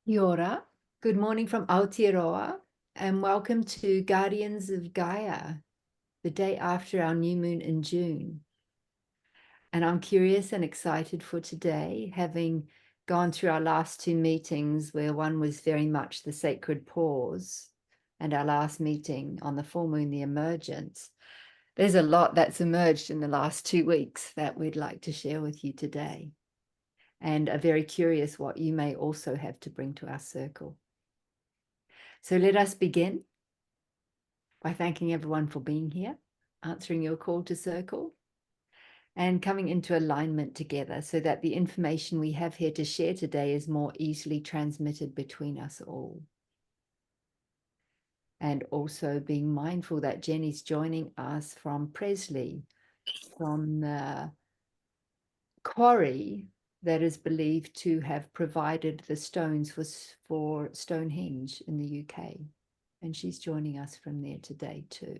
Kia ora. Good morning from Aotearoa, and welcome to Guardians of Gaia, the day after our new moon in June. And I'm curious and excited for today, having gone through our last two meetings where one was very much the sacred pause, and our last meeting on the full moon, the emergence. There's a lot that's emerged in the last 2 weeks that we'd like to share with you today, and are very curious what you may also have to bring to our circle. So let us begin by thanking everyone for being here, answering your call to circle, and coming into alignment together so that the information we have here to share today is more easily transmitted between us all. And also being mindful that Jenny's joining us from Presley, from the quarry that is believed to have provided the stones for Stonehenge in the UK. And she's joining us from there today too.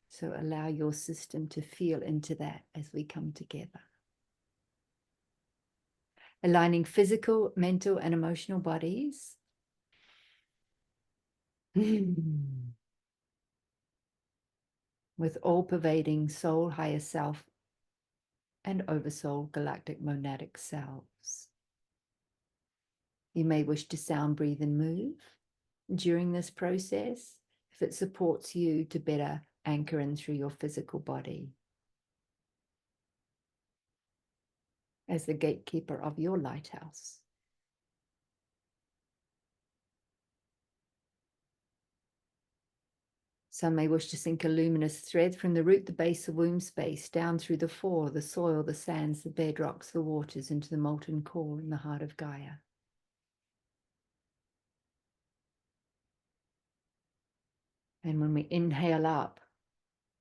So allow your system to feel into that as we come together. Aligning physical, mental, and emotional bodies. With all-pervading soul, higher self, and oversoul galactic monadic selves. You may wish to sound, breathe, and move during this process if it supports you to better anchor in through your physical body as the gatekeeper of your lighthouse. Some may wish to sink a luminous thread from the root, the base, the womb space, down through the floor, the soil, the sands, the bedrocks, the waters, into the molten core in the heart of Gaia. And when we inhale up,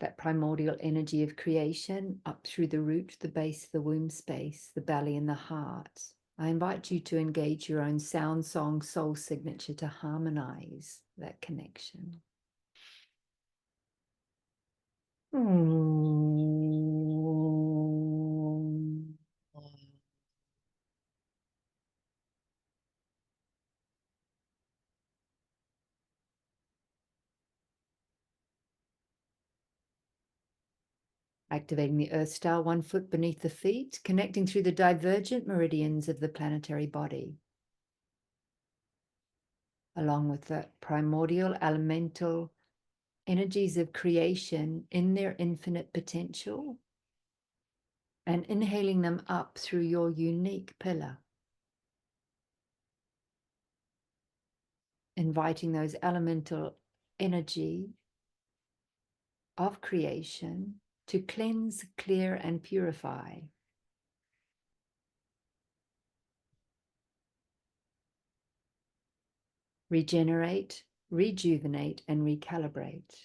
that primordial energy of creation up through the root, the base, the womb space, the belly, and the heart, I invite you to engage your own sound, song, soul signature to harmonize that connection. Activating the Earth Star 1 foot beneath the feet, connecting through the divergent meridians of the planetary body, along with the primordial elemental energies of creation in their infinite potential, and inhaling them up through your unique pillar, inviting those elemental energy of creation to cleanse, clear, and purify. Regenerate, rejuvenate, and recalibrate.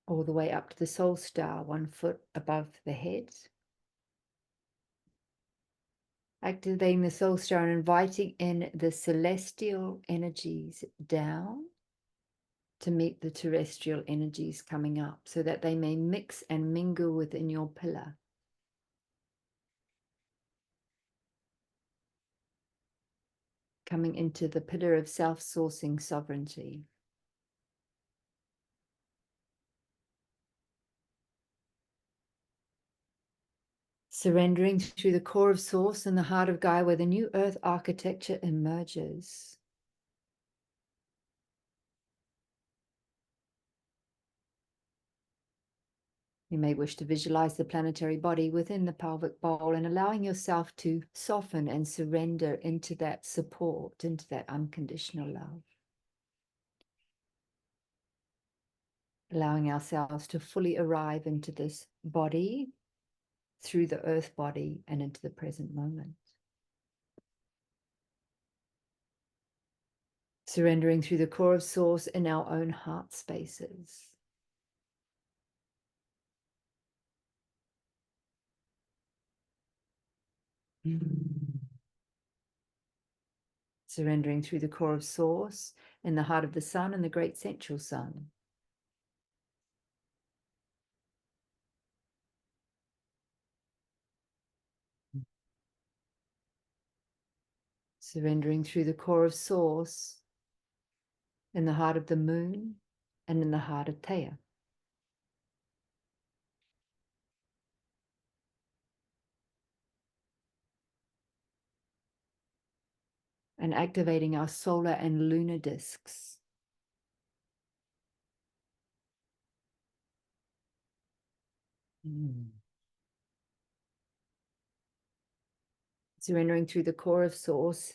All the way up to the soul star, 1 foot above the head. Activating the soul star and inviting in the celestial energies down to meet the terrestrial energies coming up so that they may mix and mingle within your pillar. Coming into the pillar of self-sourcing sovereignty. Surrendering through the core of Source and the heart of Gaia where the new Earth architecture emerges. You may wish to visualize the planetary body within the pelvic bowl and allowing yourself to soften and surrender into that support, into that unconditional love. Allowing ourselves to fully arrive into this body through the earth body and into the present moment. Surrendering through the core of Source in our own heart spaces. Surrendering through the core of Source in the heart of the sun and the great central sun. Surrendering through the core of Source, in the heart of the moon, and in the heart of Gaia. And activating our solar and lunar discs. Surrendering through the core of Source,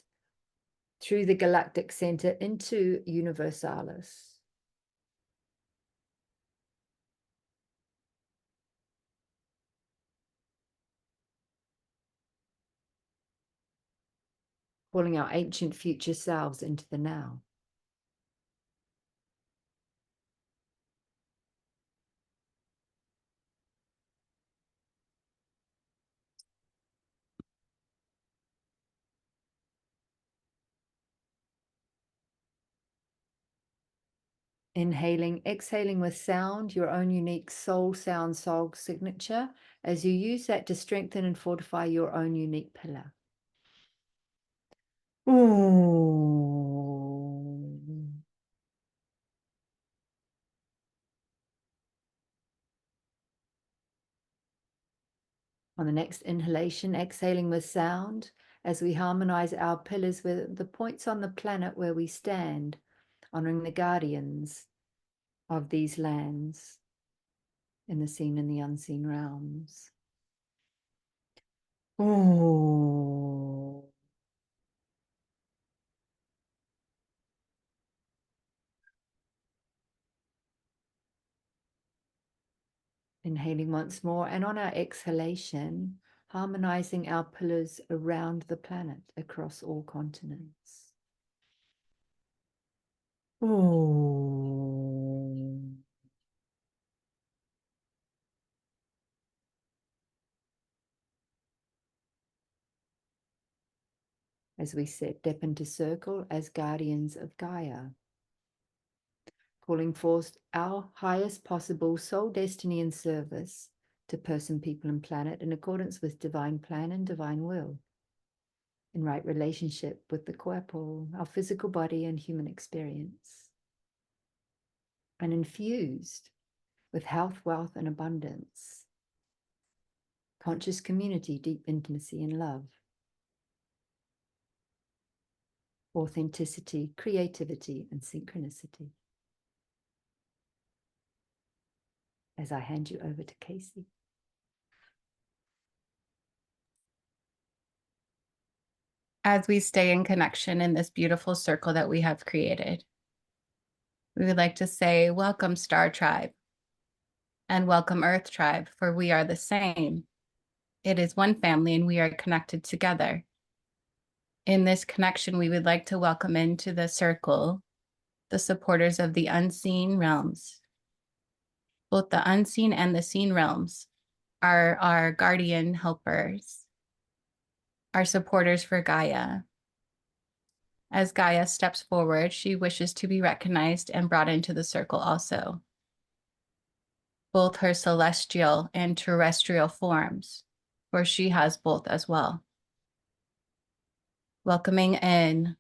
through the galactic center into Universalis. Calling our ancient future selves into the now. Inhaling, exhaling with sound, your own unique soul sound signature, as you use that to strengthen and fortify your own unique pillar. Ooh. On the next inhalation, exhaling with sound, as we harmonize our pillars with the points on the planet where we stand, honoring the guardians of these lands in the seen and the unseen realms. Ooh. Inhaling once more, and on our exhalation, harmonizing our pillars around the planet across all continents. Ooh. As we step into circle as guardians of Gaia, calling forth our highest possible soul destiny and service to person, people, and planet in accordance with divine plan and divine will, in right relationship with the corporal, our physical body and human experience, and infused with health, wealth, and abundance, conscious community, deep intimacy and love, authenticity, creativity, and synchronicity. As I hand you over to Casey. As we stay in connection in this beautiful circle that we have created, we would like to say, welcome, Star Tribe, and welcome, Earth Tribe, for we are the same. It is one family and we are connected together. In this connection, we would like to welcome into the circle the supporters of the unseen realms. Both the unseen and the seen realms are our guardian helpers, our supporters for Gaia. As Gaia steps forward, she wishes to be recognized and brought into the circle also. Both her celestial and terrestrial forms, for she has both as well. Welcoming in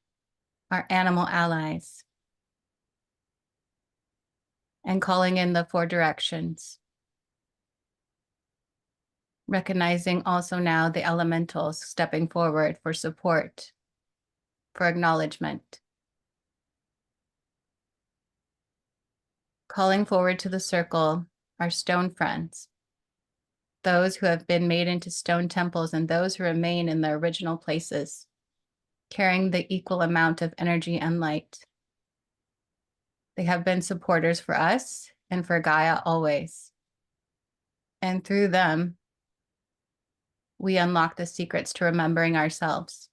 our animal allies and calling in the four directions. Recognizing also now the elementals stepping forward for support, for acknowledgement. Calling forward to the circle our stone friends, those who have been made into stone temples and those who remain in their original places, carrying the equal amount of energy and light. They have been supporters for us and for Gaia always. And through them, we unlock the secrets to remembering ourselves.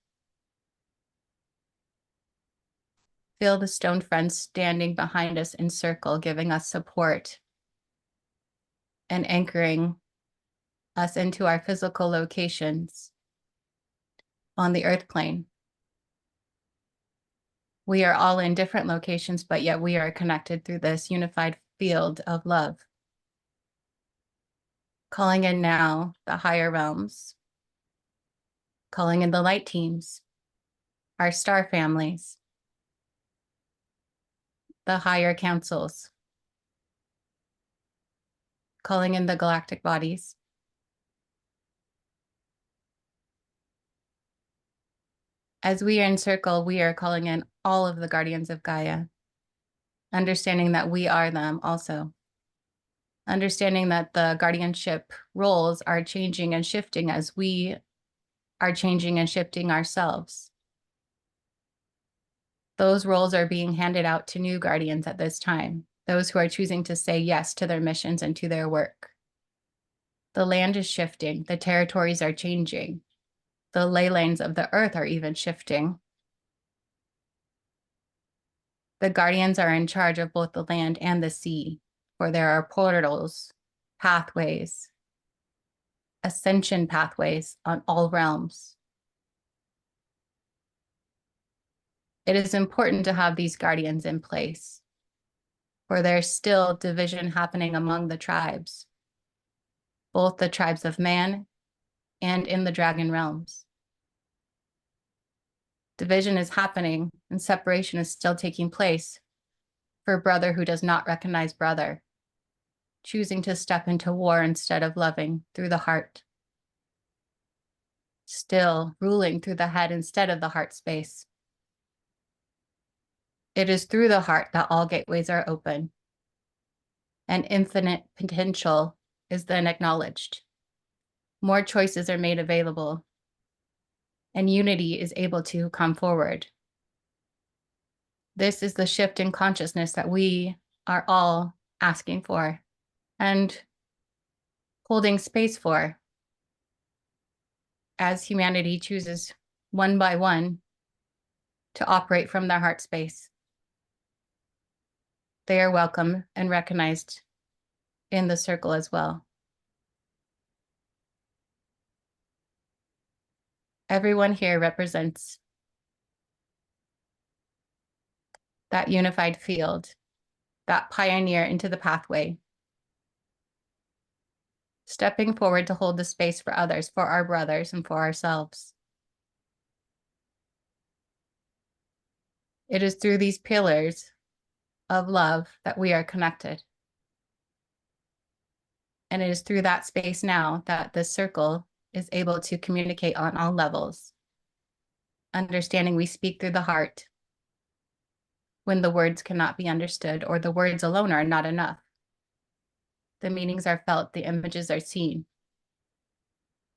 Feel the stone friends standing behind us in circle, giving us support and anchoring us into our physical locations on the earth plane. We are all in different locations, but yet we are connected through this unified field of love. Calling in now the higher realms, calling in the light teams, our star families, the higher councils, calling in the galactic bodies. As we encircle, we are calling in all of the guardians of Gaia, understanding that we are them also. Understanding that the guardianship roles are changing and shifting as we are changing and shifting ourselves. Those roles are being handed out to new guardians at this time, those who are choosing to say yes to their missions and to their work. The land is shifting, the territories are changing, the ley lines of the earth are even shifting. The guardians are in charge of both the land and the sea, for there are portals, pathways, ascension pathways on all realms. It is important to have these guardians in place, for there's still division happening among the tribes, both the tribes of man and in the dragon realms. Division is happening and separation is still taking place for brother who does not recognize brother, choosing to step into war instead of loving through the heart, still ruling through the head instead of the heart space. It is through the heart that all gateways are open, and infinite potential is then acknowledged. More choices are made available, and unity is able to come forward. This is the shift in consciousness that we are all asking for and holding space for as humanity chooses one by one to operate from their heart space. They are welcome and recognized in the circle as well. Everyone here represents that unified field, that pioneer into the pathway, stepping forward to hold the space for others, for our brothers, and for ourselves. It is through these pillars of love that we are connected. And it is through that space now that this circle is able to communicate on all levels, understanding we speak through the heart when the words cannot be understood or the words alone are not enough. The meanings are felt, the images are seen.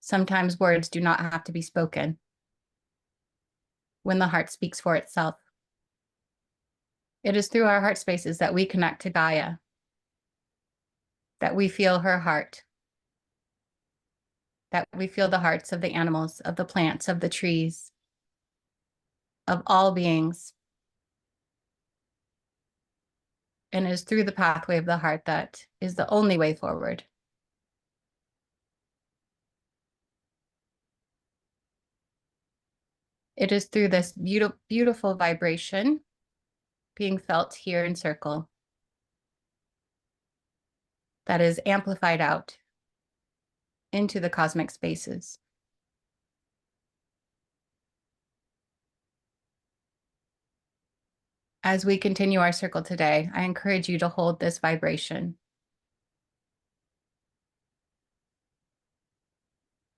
Sometimes words do not have to be spoken when the heart speaks for itself. It is through our heart spaces that we connect to Gaia, that we feel her heart, that we feel the hearts of the animals, of the plants, of the trees, of all beings. And it is through the pathway of the heart that is the only way forward. It is through this beautiful vibration being felt here in circle that is amplified out into the cosmic spaces. As we continue our circle today, I encourage you to hold this vibration.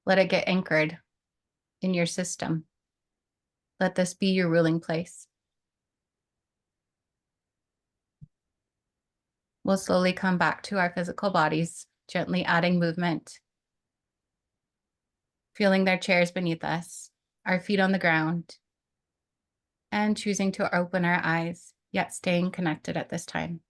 Let it get anchored in your system. Let this be your ruling place. We'll slowly come back to our physical bodies, gently adding movement, feeling their chairs beneath us, our feet on the ground, and choosing to open our eyes, yet staying connected at this time.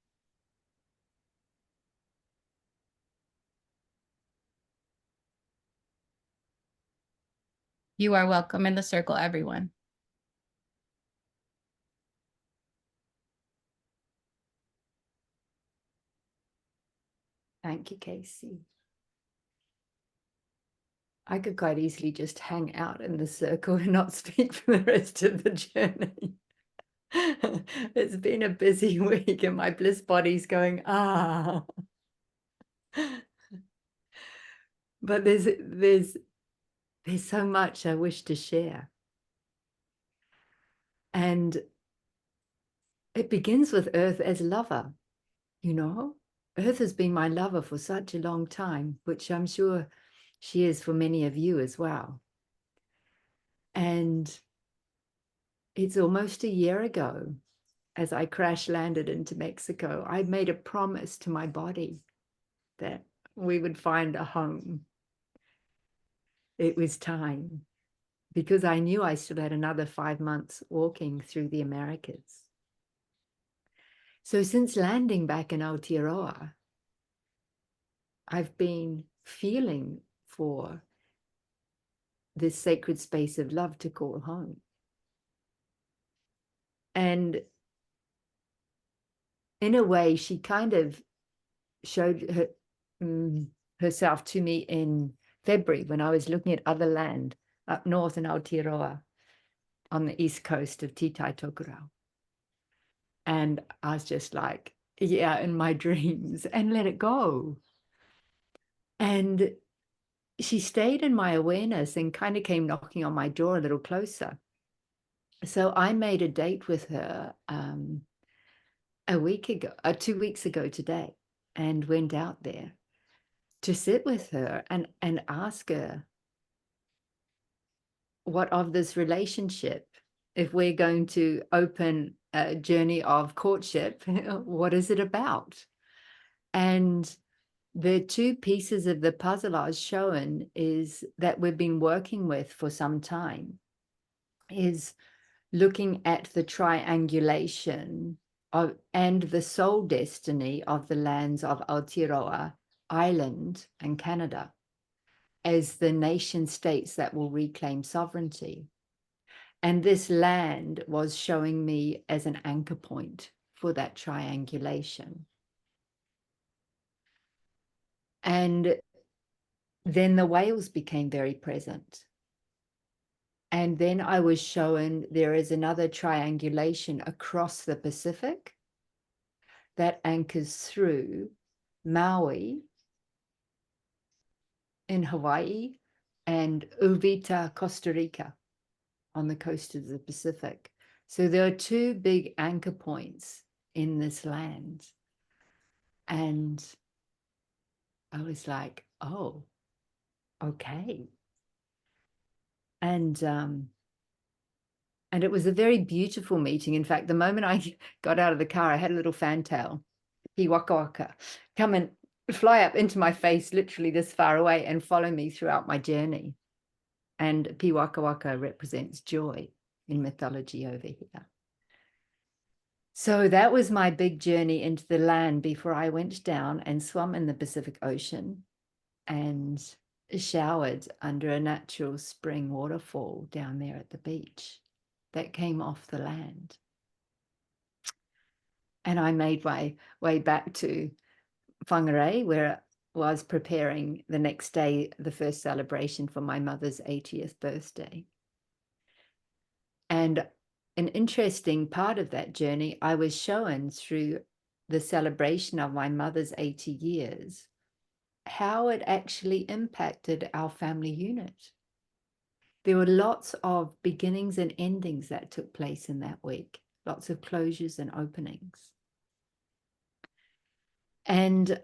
You are welcome in the circle, everyone. Thank you, Casey. I could quite easily just hang out in the circle and not speak for the rest of the journey. It's been a busy week and my bliss body's going, ah. But there's so much I wish to share. And it begins with Earth as lover, you know. Earth has been my lover for such a long time, which I'm sure she is for many of you as well. And it's almost a year ago, as I crash landed into Mexico, I made a promise to my body that we would find a home. It was time, because I knew I still had another 5 months walking through the Americas. So since landing back in Aotearoa, I've been feeling for this sacred space of love to call home. And in a way, she kind of showed herself to me in February when I was looking at other land up north in Aotearoa on the east coast of Titai Tokerau. And I was just like, yeah, in my dreams, and let it go. And she stayed in my awareness and kind of came knocking on my door a little closer. So I made a date with her a week ago, 2 weeks ago today, and went out there to sit with her and ask her what of this relationship, if we're going to open a journey of courtship, what is it about? And the two pieces of the puzzle I was shown is that we've been working with for some time is looking at the triangulation of and the soul destiny of the lands of Aotearoa, Ireland, and Canada as the nation states that will reclaim sovereignty. And this land was showing me as an anchor point for that triangulation. And then the whales became very present. And then I was shown there is another triangulation across the Pacific that anchors through Maui in Hawaii and Uvita, Costa Rica on the coast of the Pacific. So there are two big anchor points in this land. And I was like, oh, okay. And it was a very beautiful meeting. In fact, the moment I got out of the car, I had a little fantail, waka waka, come and fly up into my face, literally this far away, and follow me throughout my journey. And waka waka represents joy in mythology over here. So that was my big journey into the land before I went down and swam in the Pacific Ocean and showered under a natural spring waterfall down there at the beach that came off the land. And I made my way back to Whangarei, where I was preparing the next day, the first celebration for my mother's 80th birthday. And an interesting part of that journey, I was shown through the celebration of my mother's 80 years, how it actually impacted our family unit. There were lots of beginnings and endings that took place in that week, lots of closures and openings. And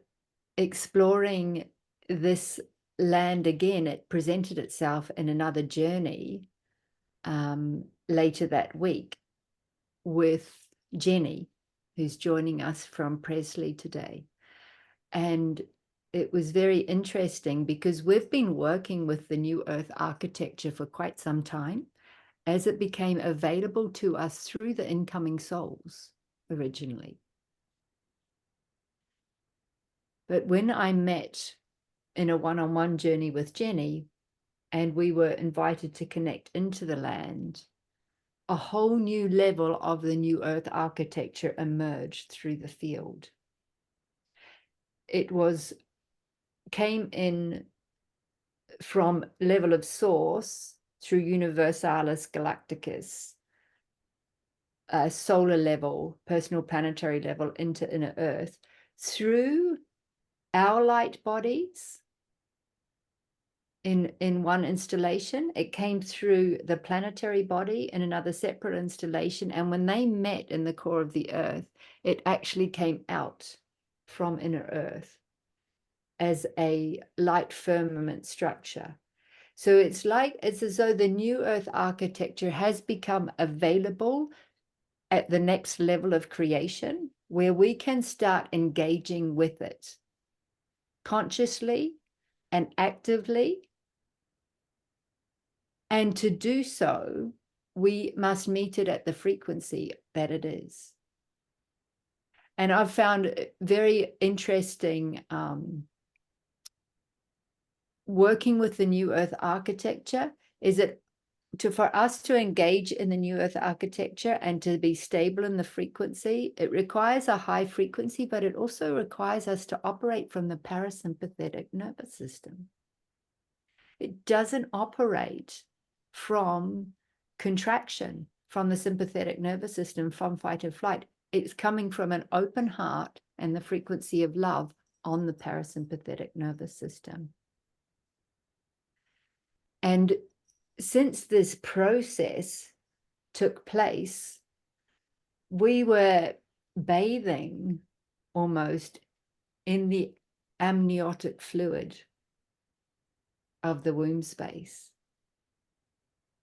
exploring this land again, it presented itself in another journey later that week with Jenny, who's joining us from Presley today. And it was very interesting because we've been working with the New Earth architecture for quite some time as it became available to us through the incoming souls originally. But when I met in a one-on-one journey with Jenny and we were invited to connect into the land, a whole new level of the New Earth architecture emerged through the field. It came in from level of source through universalis galacticus, solar level, personal planetary level into inner Earth, through our light bodies in one installation. It came through the planetary body in another separate installation. And when they met in the core of the Earth, it actually came out from inner Earth as a light firmament structure. So it's as though the new Earth architecture has become available at the next level of creation, where we can start engaging with it consciously and actively. And to do so, we must meet it at the frequency that it is. And I've found it very interesting working with the new Earth architecture is that for us to engage in the new Earth architecture and to be stable in the frequency, it requires a high frequency, but it also requires us to operate from the parasympathetic nervous system. It doesn't operate from contraction, from the sympathetic nervous system, from fight or flight. It's coming from an open heart and the frequency of love on the parasympathetic nervous system. And since this process took place, we were bathing almost in the amniotic fluid of the womb space.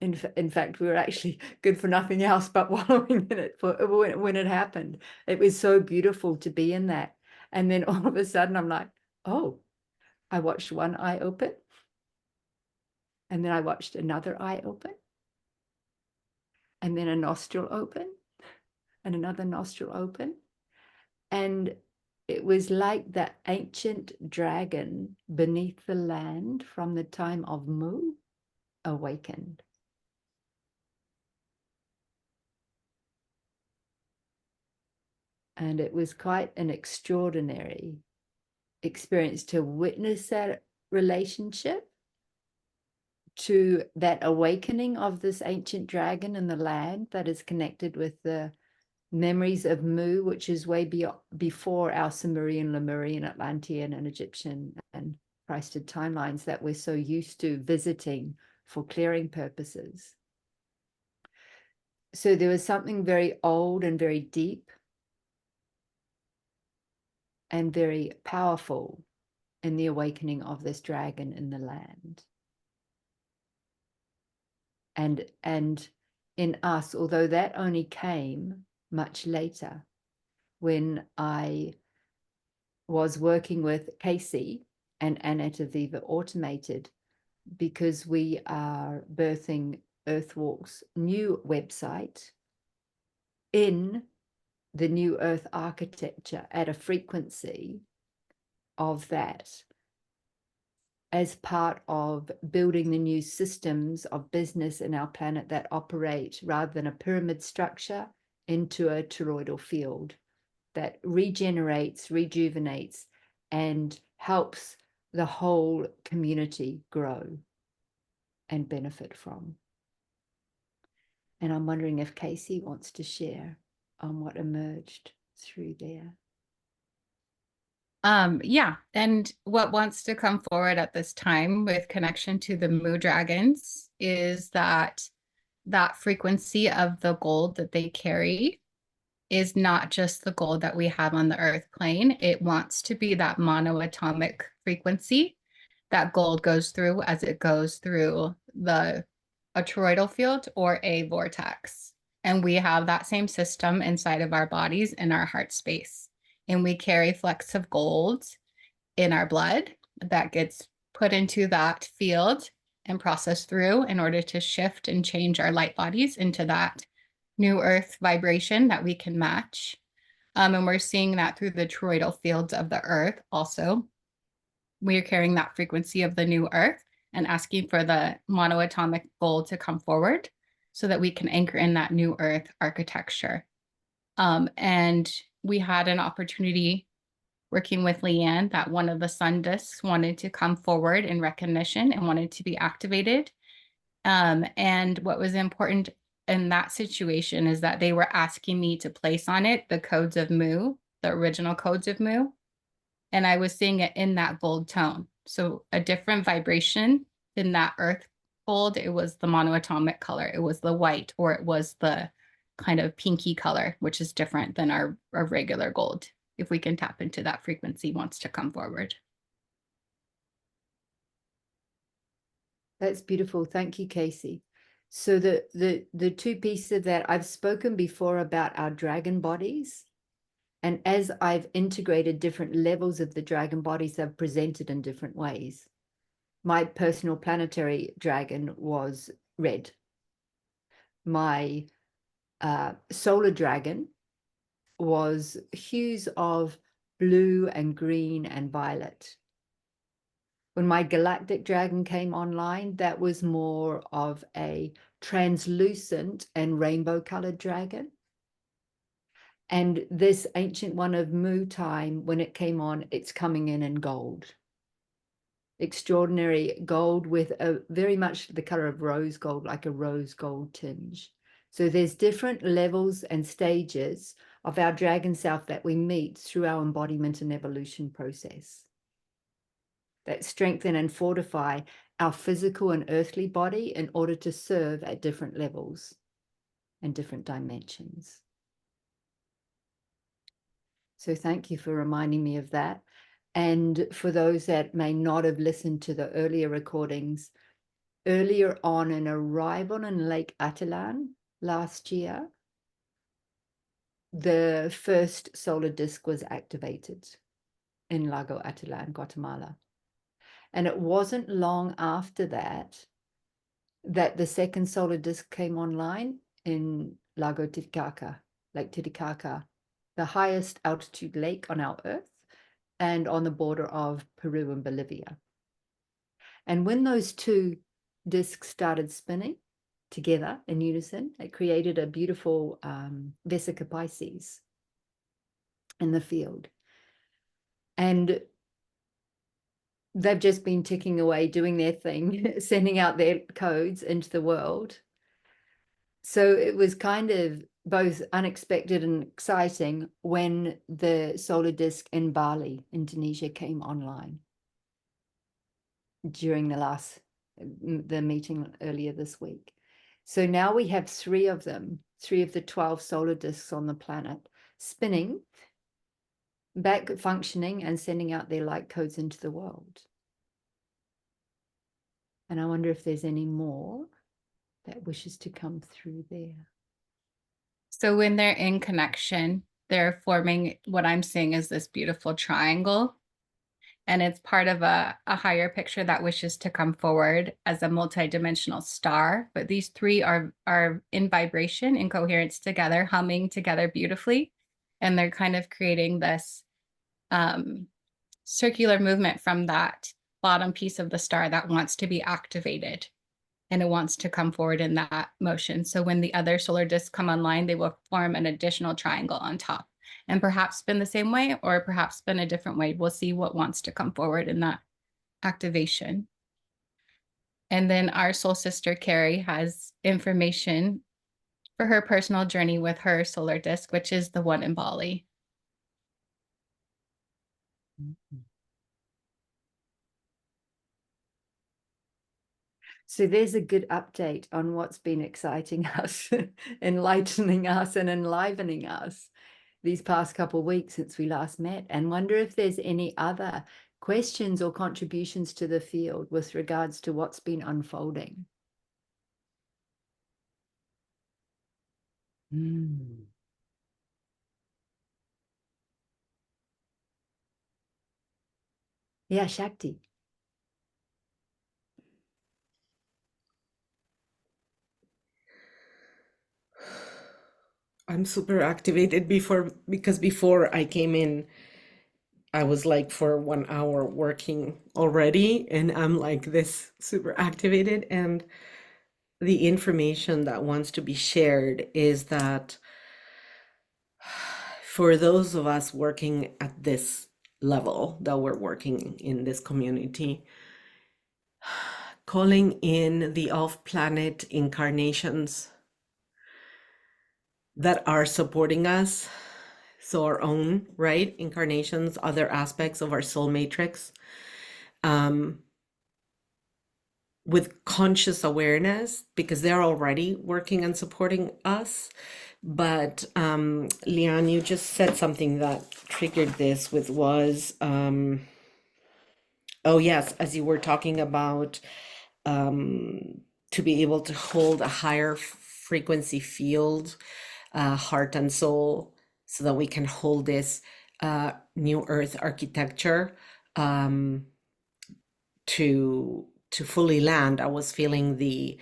In fact, we were actually good for nothing else but wallowing in it when it happened. It was so beautiful to be in that. And then all of a sudden I'm like, oh, I watched one eye open. And then I watched another eye open. And then a nostril open. And another nostril open. And it was like that ancient dragon beneath the land from the time of Mu awakened. And it was quite an extraordinary experience to witness that relationship, to that awakening of this ancient dragon in the land that is connected with the memories of Mu, which is way before our Sumerian, Lemurian, Atlantean, and Egyptian and Christed timelines that we're so used to visiting for clearing purposes. So there was something very old and very deep and very powerful in the awakening of this dragon in the land. And in us, although that only came much later, when I was working with Casey and Annette Aviva Automated, because we are birthing Earthwalk's new website in the new Earth architecture at a frequency of that, as part of building the new systems of business in our planet that operate rather than a pyramid structure into a toroidal field that regenerates, rejuvenates, and helps the whole community grow and benefit from. And I'm wondering if Casey wants to share on what emerged through there. Yeah, and what wants to come forward at this time with connection to the Mu Dragons is that frequency of the gold that they carry is not just the gold that we have on the Earth plane. It wants to be that monoatomic frequency that gold goes through as it goes through a toroidal field or a vortex. And we have that same system inside of our bodies in our heart space. And we carry flecks of gold in our blood that gets put into that field and processed through in order to shift and change our light bodies into that new Earth vibration that we can match. And we're seeing that through the toroidal fields of the Earth also. We are carrying that frequency of the new Earth and asking for the monoatomic gold to come forward so that we can anchor in that new Earth architecture. And we had an opportunity working with Leanne that one of the sun discs wanted to come forward in recognition and wanted to be activated. And what was important in that situation is that they were asking me to place on it the codes of Mu, the original codes of Mu. And I was seeing it in that gold tone. So a different vibration in that earth gold, it was the monoatomic color. It was the white, or it was the kind of pinky color, which is different than our regular gold. If we can tap into that frequency wants to come forward. That's beautiful. Thank you, Casey. So the two pieces that I've spoken before about our dragon bodies, and as I've integrated different levels of the dragon bodies, they've presented in different ways. My personal planetary dragon was red. My solar dragon was hues of blue and green and violet. When my galactic dragon came online, that was more of a translucent and rainbow colored dragon. And this ancient one of Mu time, when it came on, it's coming in gold. Extraordinary gold with a very much the color of rose gold, like a rose gold tinge. So there's different levels and stages of our dragon self that we meet through our embodiment and evolution process that strengthen and fortify our physical and earthly body in order to serve at different levels and different dimensions. So thank you for reminding me of that. And for those that may not have listened to the earlier recordings, earlier on an arrival in Lake Atitlan last year, the first solar disk was activated in Lago Atitlan, Guatemala. And it wasn't long after that that the second solar disk came online in Lago Titicaca, Lake Titicaca, the highest altitude lake on our Earth and on the border of Peru and Bolivia. And when those two disks started spinning together in unison, it created a beautiful Vesica Pisces in the field. And they've just been ticking away, doing their thing, sending out their codes into the world. So it was kind of both unexpected and exciting when the solar disk in Bali, Indonesia, came online during the meeting earlier this week. So now we have 3 of them, 3 of the 12 solar disks on the planet spinning, back functioning and sending out their light codes into the world. And I wonder if there's any more that wishes to come through there. So when they're in connection, they're forming what I'm seeing is this beautiful triangle. And it's part of a higher picture that wishes to come forward as a multidimensional star. But these 3 are in vibration, in coherence together, humming together beautifully. And they're kind of creating this circular movement from that bottom piece of the star that wants to be activated. And it wants to come forward in that motion. So when the other solar disks come online, they will form an additional triangle on top and perhaps spin the same way or perhaps spin a different way. We'll see what wants to come forward in that activation. And then our soul sister, Carrie, has information for her personal journey with her solar disk, which is the one in Bali. So there's a good update on what's been exciting us, enlightening us and enlivening us these past couple of weeks since we last met, and wonder if there's any other questions or contributions to the field with regards to what's been unfolding. Yeah, Shakti. I'm super activated because before I came in, I was like for 1 hour working already, and I'm like this super activated. And the information that wants to be shared is that for those of us working at this level that we're working in this community, calling in the off-planet incarnations that are supporting us, so our own, right, incarnations, other aspects of our soul matrix, with conscious awareness, because they're already working and supporting us. But Leanne, you just said something that triggered this with was, oh yes, as you were talking about, to be able to hold a higher frequency field, heart and soul, so that we can hold this new earth architecture to fully land. I was feeling the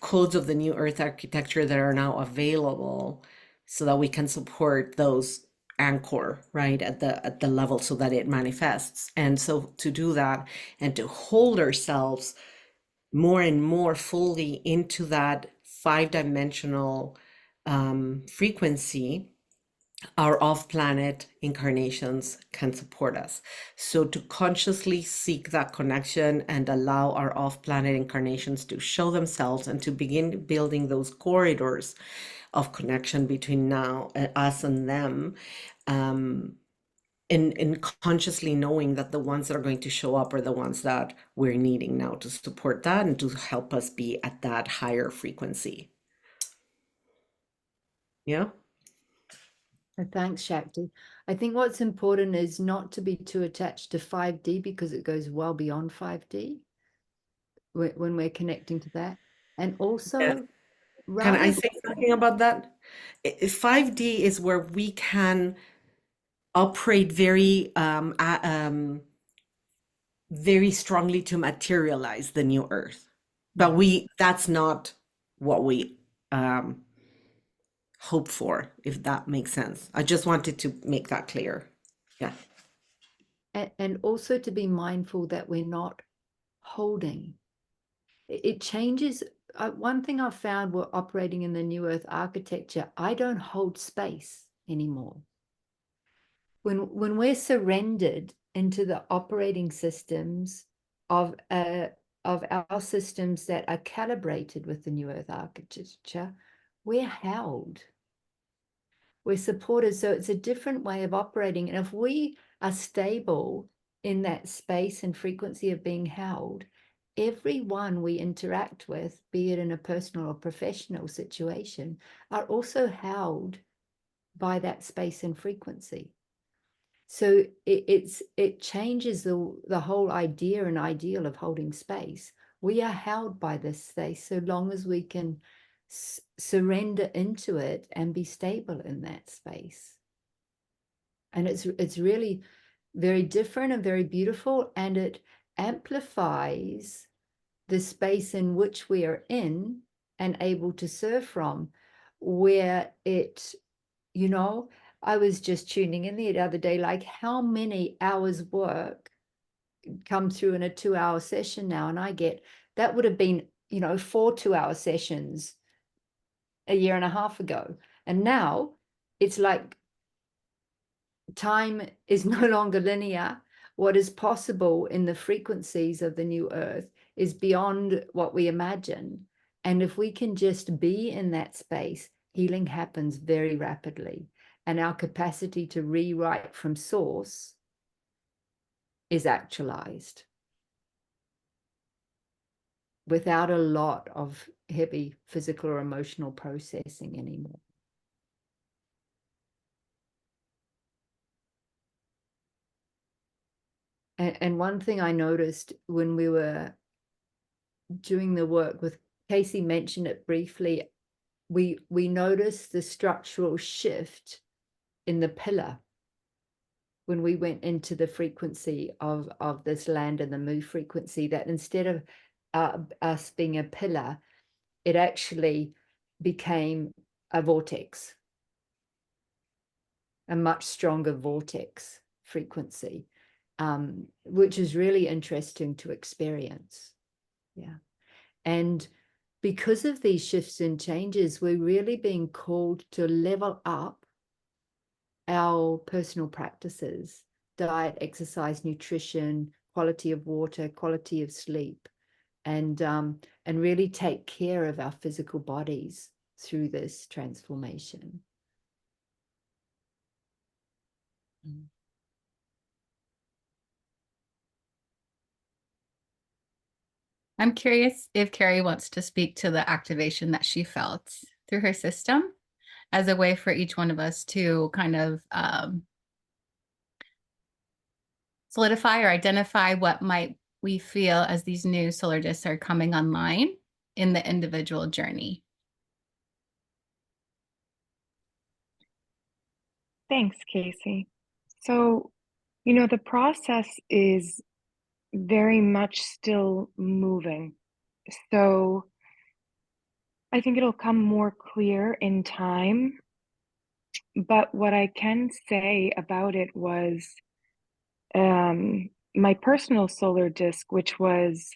codes of the new earth architecture that are now available, so that we can support those anchor right at the level, so that it manifests. And so to do that and to hold ourselves more and more fully into that 5-dimensional frequency, our off-planet incarnations can support us. So to consciously seek that connection and allow our off-planet incarnations to show themselves and to begin building those corridors of connection between now us and them, in consciously knowing that the ones that are going to show up are the ones that we're needing now to support that and to help us be at that higher frequency. Yeah. Thanks, Shakti. I think what's important is not to be too attached to 5D, because it goes well beyond 5D when we're connecting to that. And also, Yeah. Can I rather say something about that? 5D is where we can operate very strongly to materialize the new earth. But that's not what we hope for, if that makes sense. I just wanted to make that clear. Yeah. and also to be mindful that we're not holding. It changes. One thing I've found, we're operating in the new earth architecture, I don't hold space anymore. When we're surrendered into the operating systems of our systems that are calibrated with the new earth architecture, we're held, we're supported. So it's a different way of operating. And if we are stable in that space and frequency of being held, everyone we interact with, be it in a personal or professional situation, are also held by that space and frequency. So it changes the whole idea and ideal of holding space. We are held by this space so long as we can surrender into it and be stable in that space. And it's really very different and very beautiful, and it amplifies the space in which we are in and able to serve from, where it, you know, I was just tuning in the other day, like how many hours work come through in a 2-hour session now, and I get that would have been 4 2-hour sessions a year and a half ago, and now it's like time is no longer linear. What is possible in the frequencies of the new earth is beyond what we imagine, and if we can just be in that space, healing happens very rapidly. And our capacity to rewrite from source is actualized without a lot of heavy physical or emotional processing anymore. And one thing I noticed when we were doing the work with Casey, mentioned it briefly, we noticed the structural shift in the pillar when we went into the frequency of this land and the mu frequency, that instead of us being a pillar, it actually became a vortex, a much stronger vortex frequency, which is really interesting to experience. Yeah. And because of these shifts and changes, we're really being called to level up our personal practices: diet, exercise, nutrition, quality of water, quality of sleep, and really take care of our physical bodies through this transformation. I'm curious if Carrie wants to speak to the activation that she felt through her system as a way for each one of us to kind of solidify or identify what might we feel as these new solar discs are coming online in the individual journey. Thanks, Casey. So, the process is very much still moving. So I think it'll come more clear in time. But what I can say about it was my personal solar disk, which was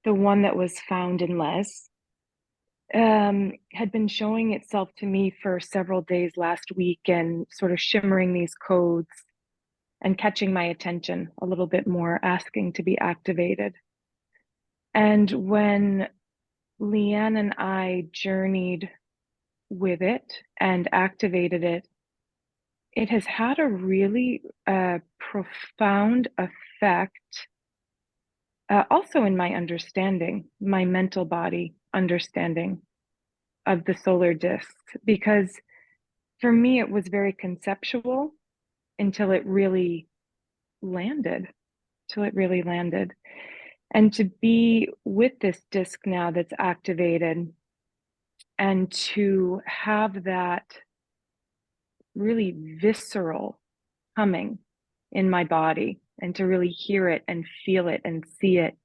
the one that was found in Les, had been showing itself to me for several days last week and sort of shimmering these codes and catching my attention a little bit more, asking to be activated. And when Leanne and I journeyed with it and activated it, it has had a really profound effect, also in my understanding, my mental body understanding of the solar discs, because for me it was very conceptual until it really landed, And to be with this disc now that's activated and to have that really visceral humming in my body and to really hear it and feel it and see it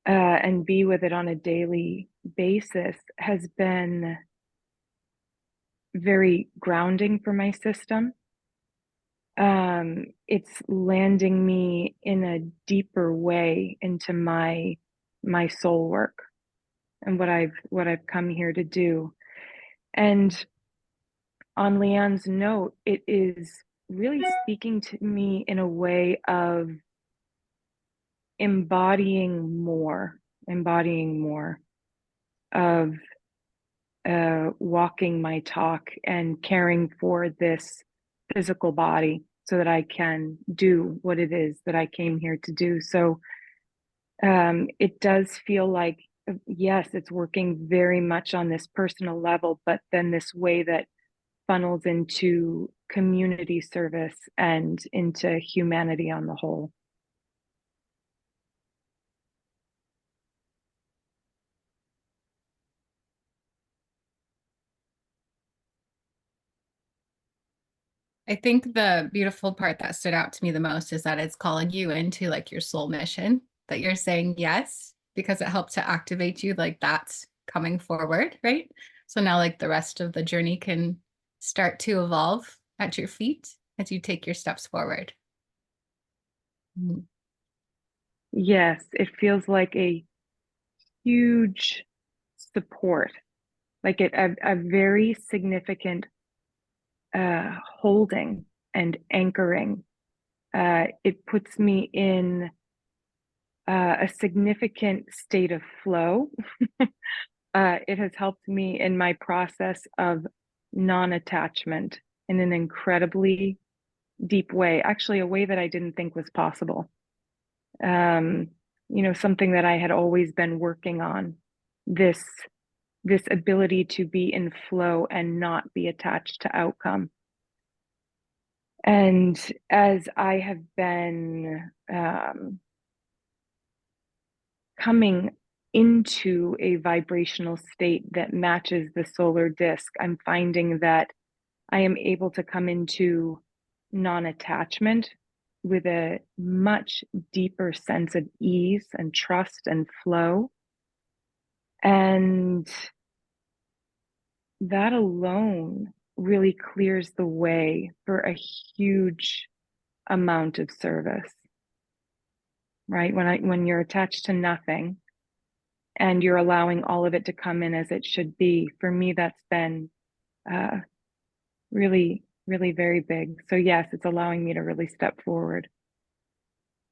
and be with it on a daily basis has been very grounding for my system. It's landing me in a deeper way into my soul work and what I've come here to do. And on Leanne's note, it is really speaking to me in a way of embodying more of walking my talk and caring for this physical body so that I can do what it is that I came here to do. So it does feel like, yes, it's working very much on this personal level, but then this way that funnels into community service and into humanity on the whole. I think the beautiful part that stood out to me the most is that it's calling you into like your soul mission, that you're saying yes, because it helped to activate you, like that's coming forward, right? So now like the rest of the journey can start to evolve at your feet as you take your steps forward. Yes, it feels like a huge support, like a very significant holding and anchoring. It puts me in a significant state of flow. It has helped me in my process of non-attachment in an incredibly deep way, actually a way that I didn't think was possible. Something that I had always been working on, this ability to be in flow and not be attached to outcome. And as I have been coming into a vibrational state that matches the solar disk, I'm finding that I am able to come into non-attachment with a much deeper sense of ease and trust and flow. And that alone really clears the way for a huge amount of service, right? When you're attached to nothing and you're allowing all of it to come in as it should be, for me, that's been really, really very big. So yes, it's allowing me to really step forward.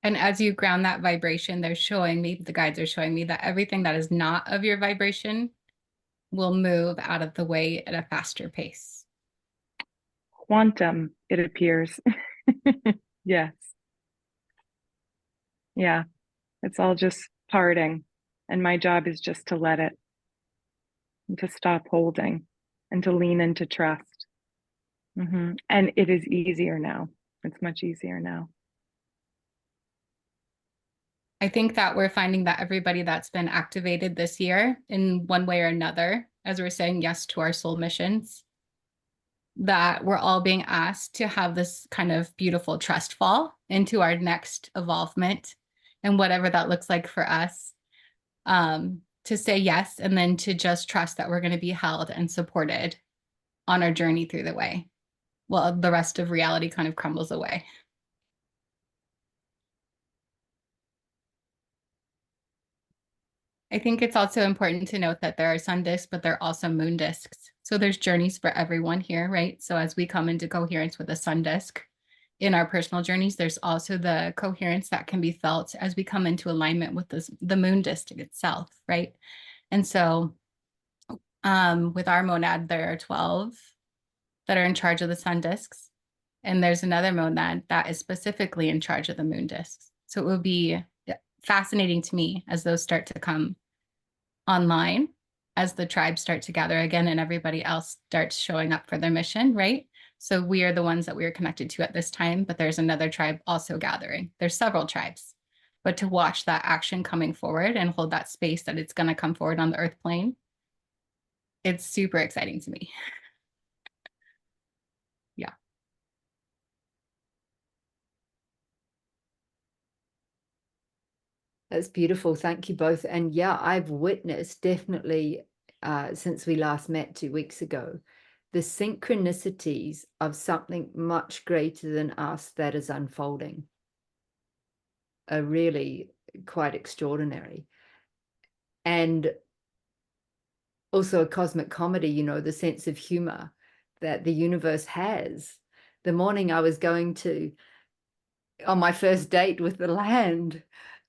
And as you ground that vibration, they're showing me, the guides are showing me that everything that is not of your vibration will move out of the way at a faster pace. Quantum, it appears. Yes. Yeah, it's all just parting. And my job is just to let it, and to stop holding, and to lean into trust. And it is easier now. It's much easier now. I think that we're finding that everybody that's been activated this year in one way or another, as we're saying yes to our soul missions, that we're all being asked to have this kind of beautiful trust fall into our next evolvement, and whatever that looks like for us, to say yes, and then to just trust that we're going to be held and supported on our journey through the way. Well, the rest of reality kind of crumbles away. I think it's also important to note that there are sun disks, but there are also moon disks. So there's journeys for everyone here, right? So as we come into coherence with a sun disk in our personal journeys, there's also the coherence that can be felt as we come into alignment with the moon disk itself, right? And so with our monad, there are 12 that are in charge of the sun disks. And there's another monad that is specifically in charge of the moon disks. So it will be fascinating to me as those start to come online, as the tribes start to gather again and everybody else starts showing up for their mission, right? So we are the ones that we are connected to at this time, but there's another tribe also gathering. There's several tribes, but to watch that action coming forward and hold that space that it's going to come forward on the earth plane, it's super exciting to me. Yeah. That's beautiful. Thank you both. And yeah, I've witnessed definitely since we last met 2 weeks ago, the synchronicities of something much greater than us that is unfolding are really quite extraordinary. And also a cosmic comedy, you know, the sense of humor that the universe has. The morning I was going on my first date with the land,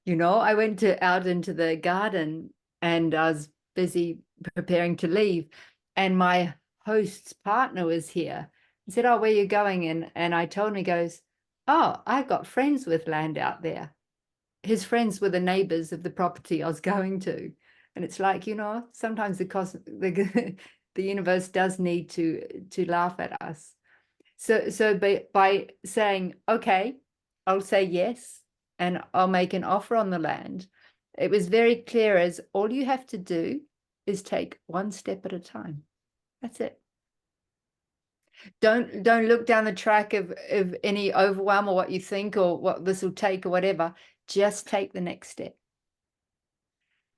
you know, I went out into the garden and I was busy preparing to leave, and my host's partner was here. He said, "Oh, where are you going?" And I told him, he goes, "Oh, I've got friends with land out there." His friends were the neighbors of the property I was going to. And it's like, you know, sometimes the universe does need to laugh at us. So by saying, okay, I'll say yes, and I'll make an offer on the land, it was very clear as all you have to do is take one step at a time. That's it. Don't look down the track of any overwhelm or what you think or what this will take or whatever. Just take the next step.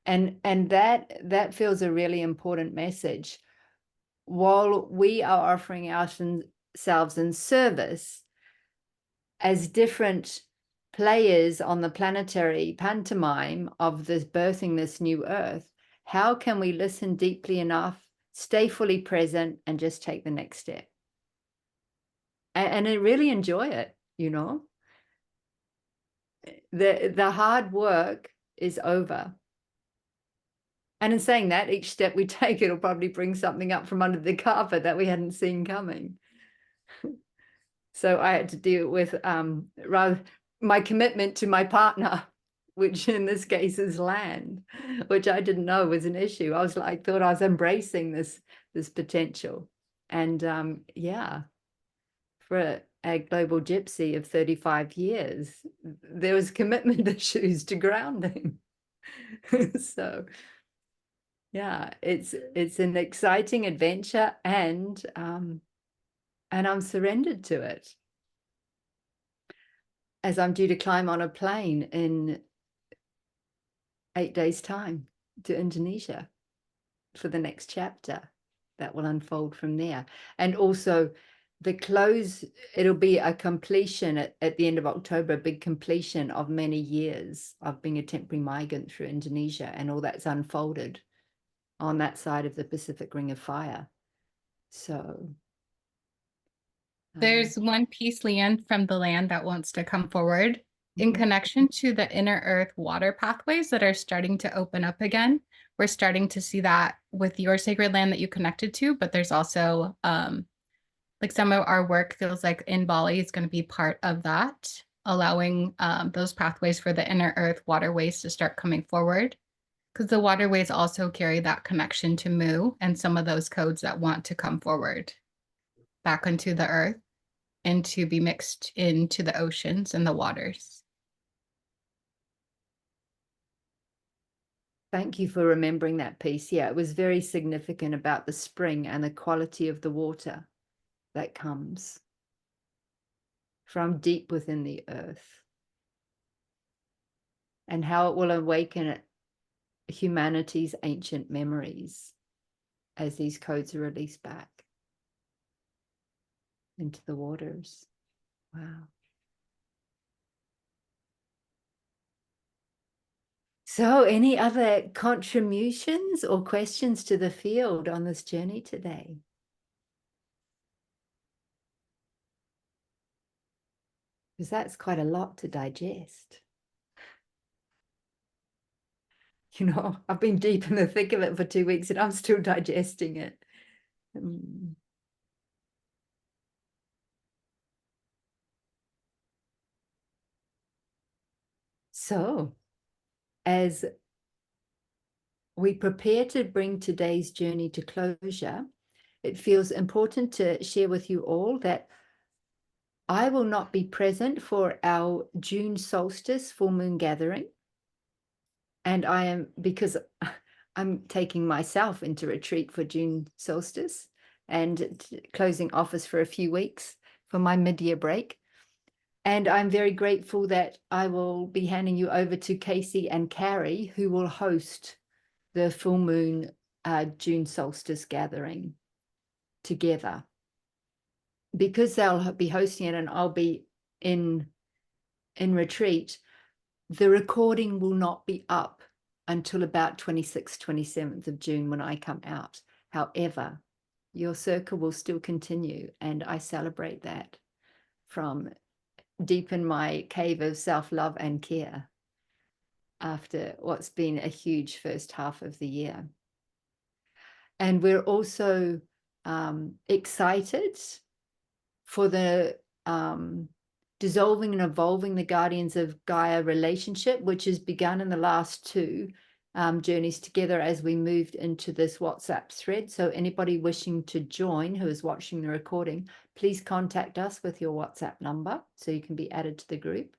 And that feels a really important message. While we are offering ourselves in service as different players on the planetary pantomime of this birthing this new earth, how can we listen deeply enough, stay fully present, and just take the next step? And really enjoy it, you know? The hard work is over. And in saying that, each step we take, it'll probably bring something up from under the carpet that we hadn't seen coming. So I had to deal with rather my commitment to my partner, which in this case is land, which I didn't know was an issue. I was like, thought I was embracing this potential. And yeah, for a global gypsy of 35 years, there was commitment issues to grounding. So yeah, it's an exciting adventure, and I'm surrendered to it, as I'm due to climb on a plane in 8 days' time to Indonesia for the next chapter that will unfold from there. And also the close, it'll be a completion at the end of October, a big completion of many years of being a temporary migrant through Indonesia, and all that's unfolded on that side of the Pacific Ring of Fire. So There's one piece, Leanne, from the land that wants to come forward in connection to the inner earth water pathways that are starting to open up again. We're starting to see that with your sacred land that you connected to, but there's also like some of our work feels like in Bali is going to be part of that, allowing those pathways for the inner earth waterways to start coming forward. Because the waterways also carry that connection to Mu and some of those codes that want to come forward back onto the earth and to be mixed into the oceans and the waters. Thank you for remembering that piece. Yeah, it was very significant about the spring and the quality of the water that comes from deep within the earth, and how it will awaken humanity's ancient memories as these codes are released back into the waters. Wow. So, any other contributions or questions to the field on this journey today? Because that's quite a lot to digest. You know, I've been deep in the thick of it for 2 weeks and I'm still digesting it. So, as we prepare to bring today's journey to closure, it feels important to share with you all that I will not be present for our June solstice full moon gathering. And I am, because I'm taking myself into retreat for June solstice and closing office for a few weeks for my mid-year break. And I'm very grateful that I will be handing you over to Casey and Carrie, who will host the full moon June solstice gathering together. Because they'll be hosting it and I'll be in retreat, the recording will not be up until about 26th, 27th of June when I come out. However, your circle will still continue, and I celebrate that from deep in my cave of self-love and care after what's been a huge first half of the year. And we're also excited for the dissolving and evolving the Guardians of Gaia relationship, which has begun in the last two journeys together as we moved into this WhatsApp thread. So anybody wishing to join who is watching the recording, please contact us with your WhatsApp number so you can be added to the group.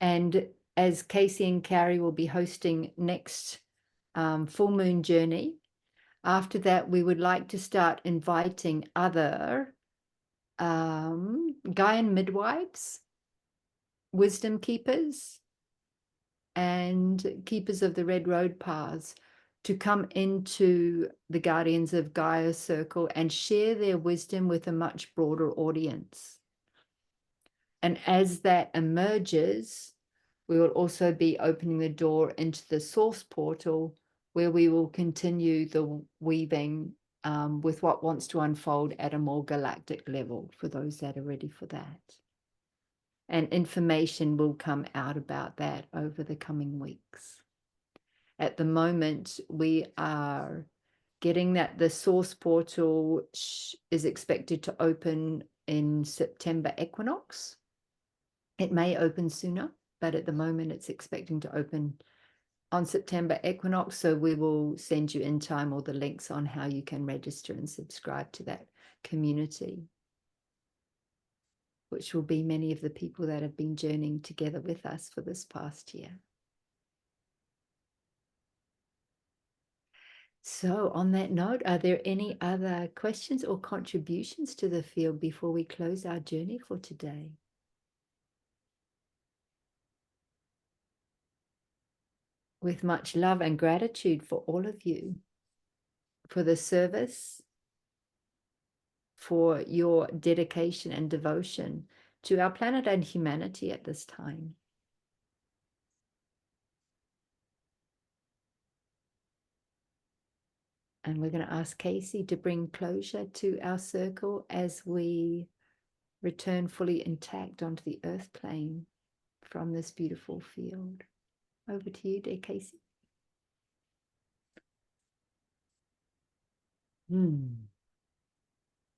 And as Casey and Carrie will be hosting next full moon journey, after that, we would like to start inviting other Gaian midwives, wisdom keepers, and keepers of the red road paths to come into the Guardians of Gaia circle and share their wisdom with a much broader audience. And as that emerges, we will also be opening the door into the source portal, where we will continue the weaving with what wants to unfold at a more galactic level for those that are ready for that. And information will come out about that over the coming weeks. At the moment, we are getting that the source portal is expected to open in September equinox. It may open sooner, but at the moment it's expecting to open on September equinox. So we will send you in time all the links on how you can register and subscribe to that community, which will be many of the people that have been journeying together with us for this past year. So on that note, are there any other questions or contributions to the field before we close our journey for today? With much love and gratitude for all of you, for the service, for your dedication and devotion to our planet and humanity at this time. And we're going to ask Casey to bring closure to our circle as we return fully intact onto the earth plane from this beautiful field. Over to you, dear Casey.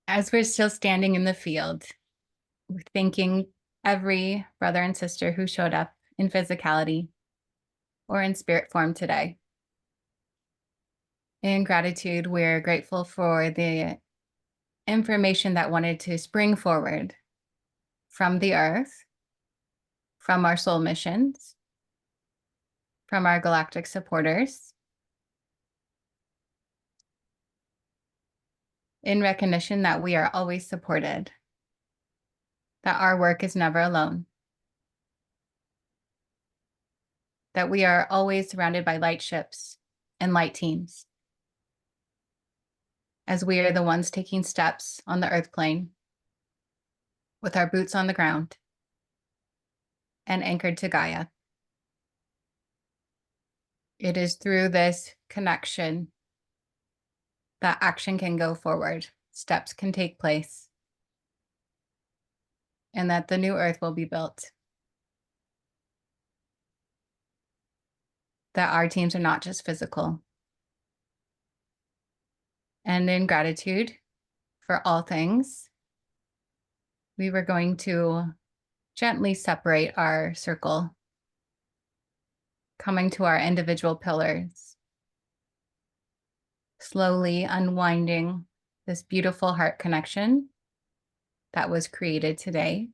As we're still standing in the field, we're thanking every brother and sister who showed up in physicality or in spirit form today. In gratitude, we're grateful for the information that wanted to spring forward from the earth, from our soul missions, from our galactic supporters, in recognition that we are always supported, that our work is never alone, that we are always surrounded by light ships and light teams, as we are the ones taking steps on the earth plane with our boots on the ground and anchored to Gaia. It is through this connection that action can go forward, steps can take place, and that the new earth will be built. That our teams are not just physical. And in gratitude for all things, we were going to gently separate our circle, coming to our individual pillars, slowly unwinding this beautiful heart connection that was created today.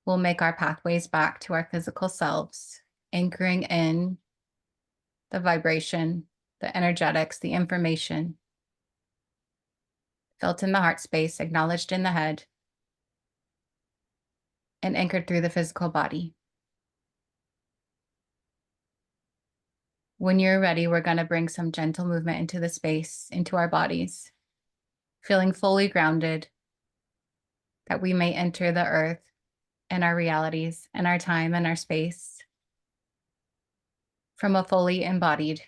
We'll make our pathways back to our physical selves, anchoring in the vibration, the energetics, the information felt in the heart space, acknowledged in the head, and anchored through the physical body. When you're ready, we're going to bring some gentle movement into the space, into our bodies, feeling fully grounded, that we may enter the earth and our realities and our time and our space from a fully embodied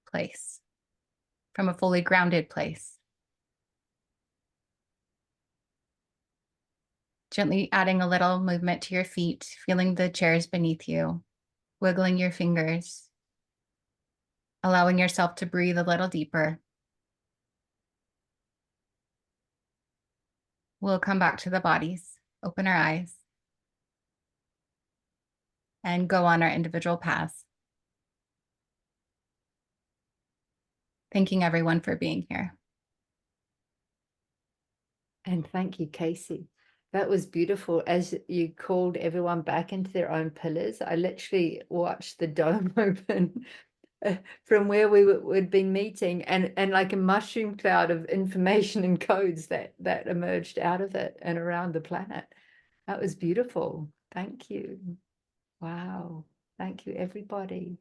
place, from a fully grounded place. Gently adding a little movement to your feet, feeling the chairs beneath you, wiggling your fingers, allowing yourself to breathe a little deeper. We'll come back to the bodies, open our eyes, and go on our individual paths. Thanking everyone for being here. And thank you, Casey. That was beautiful. As you called everyone back into their own pillars, I literally watched the dome open from where we'd been meeting, and like a mushroom cloud of information and codes that emerged out of it and around the planet. That was beautiful. Thank you. Wow. Thank you, everybody.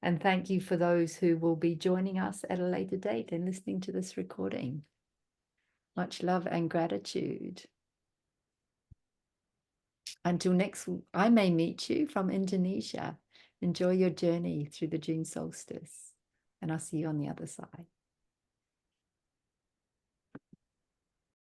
And thank you for those who will be joining us at a later date and listening to this recording. Much love and gratitude. Until next, I may meet you from Indonesia. Enjoy your journey through the June solstice, and I'll see you on the other side.